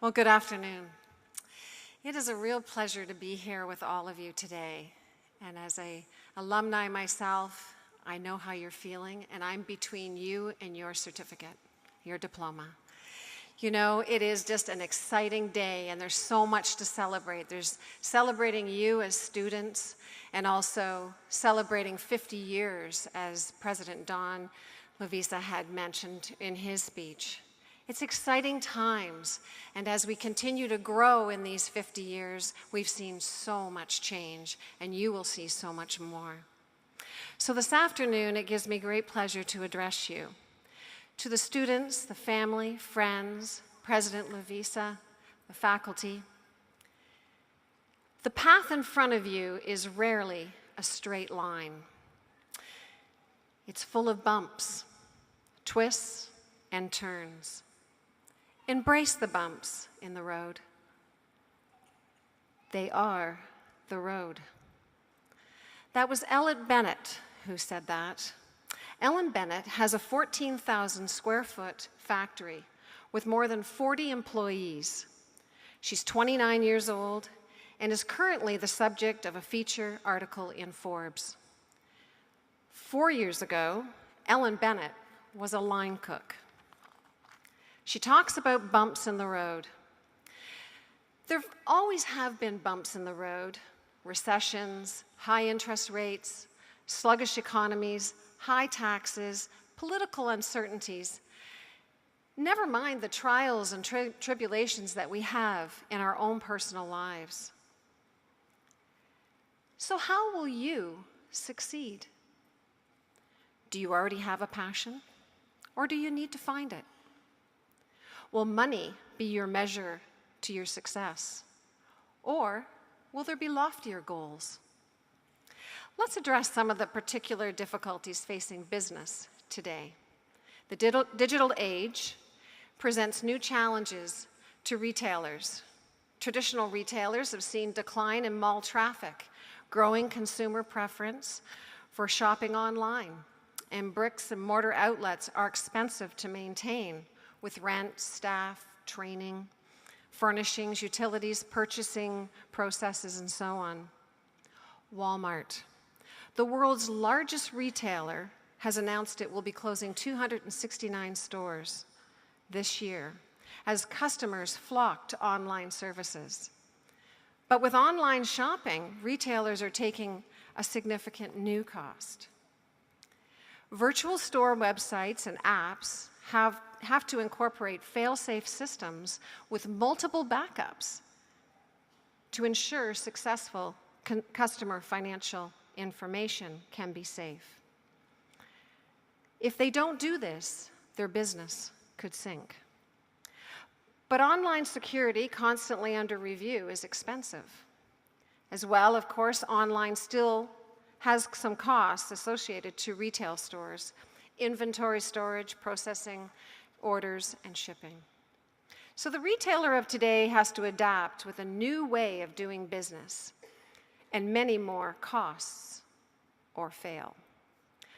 Well, good afternoon. It is a real pleasure to be here with all of you today. And as an alumni myself, I know how you're feeling, and I'm between you and your certificate, your diploma. You know, it is just an exciting day, and there's so much to celebrate. There's celebrating you as students, and also celebrating 50 years, as President Don Loviisa had mentioned in his speech. It's exciting times, and as we continue to grow in these 50 years, we've seen so much change, and you will see so much more. So this afternoon, it gives me great pleasure to address you. To the students, the family, friends, President Loviisa, the faculty, the path in front of you is rarely a straight line. It's full of bumps, twists, and turns. Embrace the bumps in the road. They are the road. That was Ellen Bennett who said that. Ellen Bennett has a 14,000 square foot factory with more than 40 employees. She's 29 years old and is currently the subject of a feature article in Forbes. 4 years ago, Ellen Bennett was a line cook. She talks about bumps in the road. There always have been bumps in the road: recessions, high interest rates, sluggish economies, high taxes, political uncertainties. Never mind the trials and tribulations that we have in our own personal lives. So how will you succeed? Do you already have a passion, or do you need to find it? Will money be your measure to your success, or will there be loftier goals? Let's address some of the particular difficulties facing business today. The digital age presents new challenges to retailers. Traditional retailers have seen decline in mall traffic, growing consumer preference for shopping online, and bricks and mortar outlets are expensive to maintain, with rent, staff, training, furnishings, utilities, purchasing processes, and so on. Walmart, the world's largest retailer, has announced it will be closing 269 stores this year as customers flock to online services. But with online shopping, retailers are taking a significant new cost. Virtual store websites and apps have to incorporate fail-safe systems with multiple backups to ensure successful customer financial information can be safe. If they don't do this, their business could sink. But online security, constantly under review, is expensive. As well, of course, online still has some costs associated to retail stores: inventory storage, processing, orders, and shipping. So the retailer of today has to adapt with a new way of doing business, and many more costs or fail.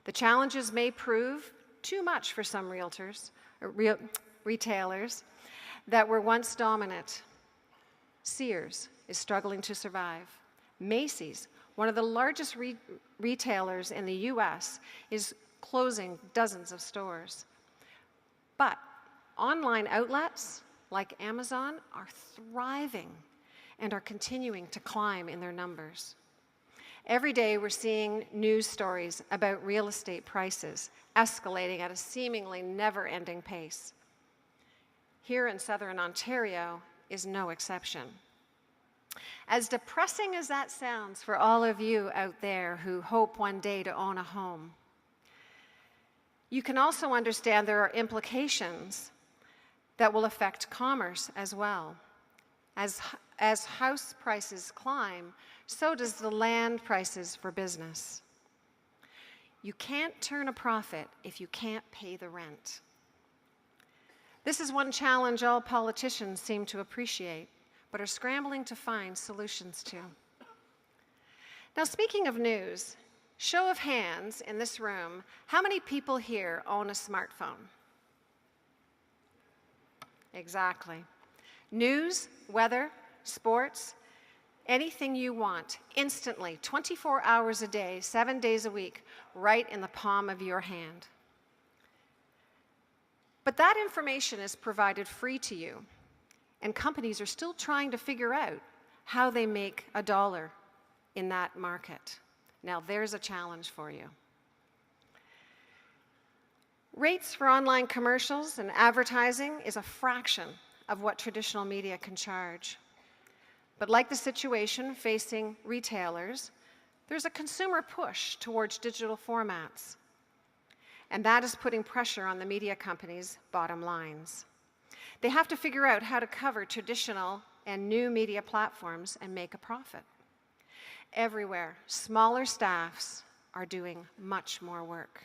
The challenges may prove too much for some retailers that were once dominant. Sears is struggling to survive. Macy's, one of the largest retailers in the US, is closing dozens of stores. But online outlets like Amazon are thriving and are continuing to climb in their numbers. Every day we're seeing news stories about real estate prices escalating at a seemingly never-ending pace. Here in Southern Ontario is no exception. As depressing as that sounds for all of you out there who hope one day to own a home, you can also understand there are implications that will affect commerce as well. As house prices climb, so does the land prices for business. You can't turn a profit if you can't pay the rent. This is one challenge all politicians seem to appreciate, but are scrambling to find solutions to. Now, speaking of news, show of hands in this room, how many people here own a smartphone? Exactly. News, weather, sports, anything you want, instantly, 24 hours a day, 7 days a week, right in the palm of your hand. But that information is provided free to you, and companies are still trying to figure out how they make a dollar in that market. Now, there's a challenge for you. Rates for online commercials and advertising is a fraction of what traditional media can charge. But like the situation facing retailers, there's a consumer push towards digital formats. And that is putting pressure on the media companies' bottom lines. They have to figure out how to cover traditional and new media platforms and make a profit. Everywhere, smaller staffs are doing much more work.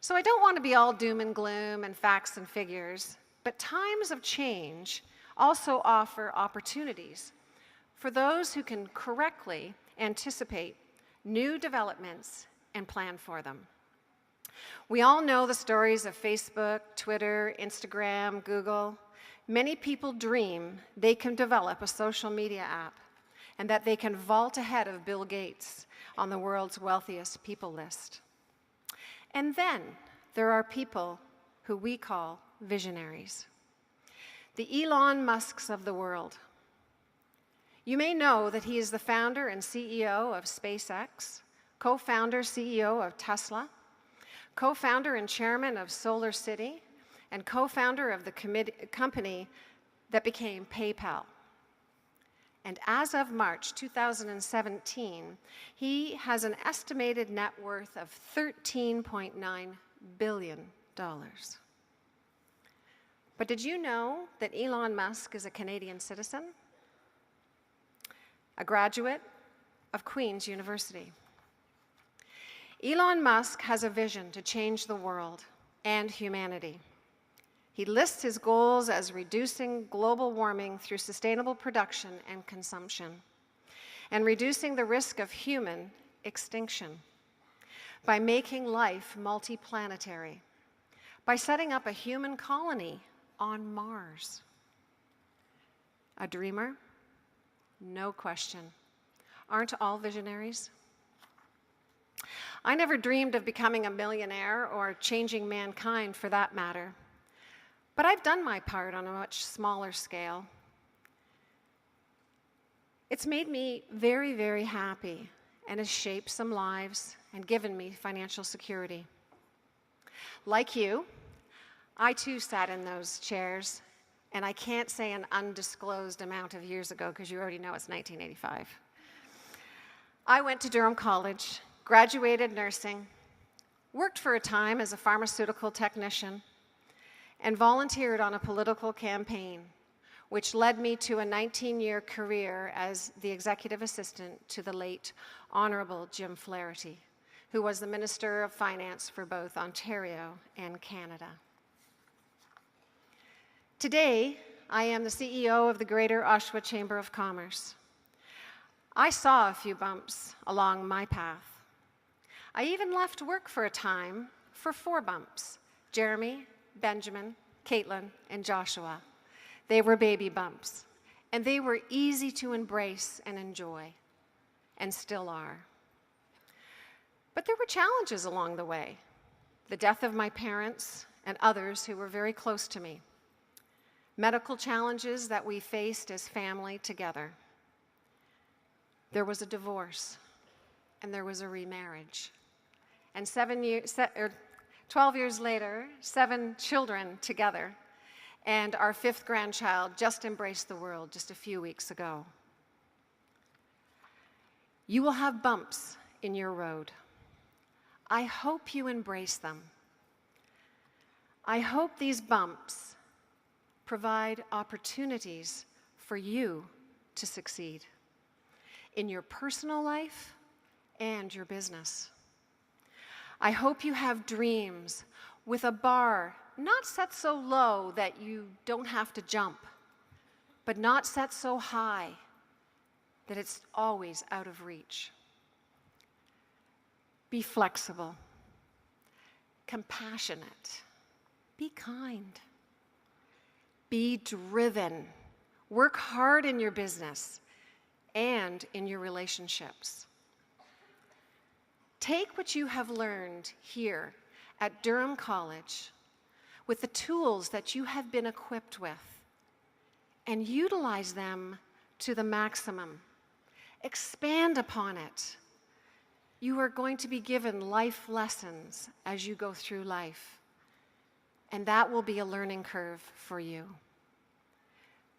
So I don't want to be all doom and gloom and facts and figures, but times of change also offer opportunities for those who can correctly anticipate new developments and plan for them. We all know the stories of Facebook, Twitter, Instagram, Google. Many people dream they can develop a social media app and that they can vault ahead of Bill Gates on the world's wealthiest people list. And then there are people who we call visionaries, the Elon Musks of the world. You may know that he is the founder and CEO of SpaceX, co-founder, CEO of Tesla, co-founder and chairman of Solar City, and co-founder of the company that became PayPal. And as of March 2017, he has an estimated net worth of $13.9 billion. But did you know that Elon Musk is a Canadian citizen? A graduate of Queen's University. Elon Musk has a vision to change the world and humanity. He lists his goals as reducing global warming through sustainable production and consumption, and reducing the risk of human extinction by making life multiplanetary, by setting up a human colony on Mars. A dreamer? No question. Aren't all visionaries? I never dreamed of becoming a millionaire or changing mankind for that matter. But I've done my part on a much smaller scale. It's made me very, very happy and has shaped some lives and given me financial security. Like you, I too sat in those chairs, and I can't say an undisclosed amount of years ago because you already know it's 1985. I went to Durham College, graduated nursing, worked for a time as a pharmaceutical technician, and volunteered on a political campaign, which led me to a 19-year career as the executive assistant to the late Honorable Jim Flaherty, who was the Minister of Finance for both Ontario and Canada. Today, I am the CEO of the Greater Oshawa Chamber of Commerce. I saw a few bumps along my path. I even left work for a time for 4 bumps: Jeremy, Benjamin, Caitlin, and Joshua. They were baby bumps, and they were easy to embrace and enjoy, and still are. But there were challenges along the way: the death of my parents and others who were very close to me, medical challenges that we faced as family together. There was a divorce, and there was a remarriage. And 12 years later, 7 children together, and our 5th grandchild just embraced the world just a few weeks ago. You will have bumps in your road. I hope you embrace them. I hope these bumps provide opportunities for you to succeed in your personal life and your business. I hope you have dreams with a bar not set so low that you don't have to jump, but not set so high that it's always out of reach. Be flexible, compassionate, be kind, be driven Work hard in your business and in your relationships. Take what you have learned here at Durham College with the tools that you have been equipped with and utilize them to the maximum. Expand upon it. You are going to be given life lessons as you go through life, and that will be a learning curve for you.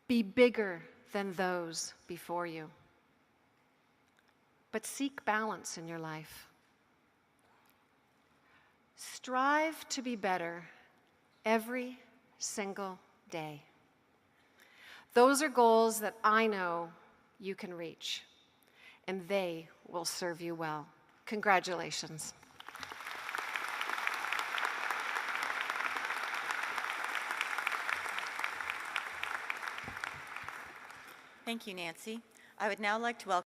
Be bigger than those before you, but seek balance in your life. Strive to be better every single day. Those are goals that I know you can reach, and they will serve you well. Congratulations. Thank you, Nancy. I would now like to welcome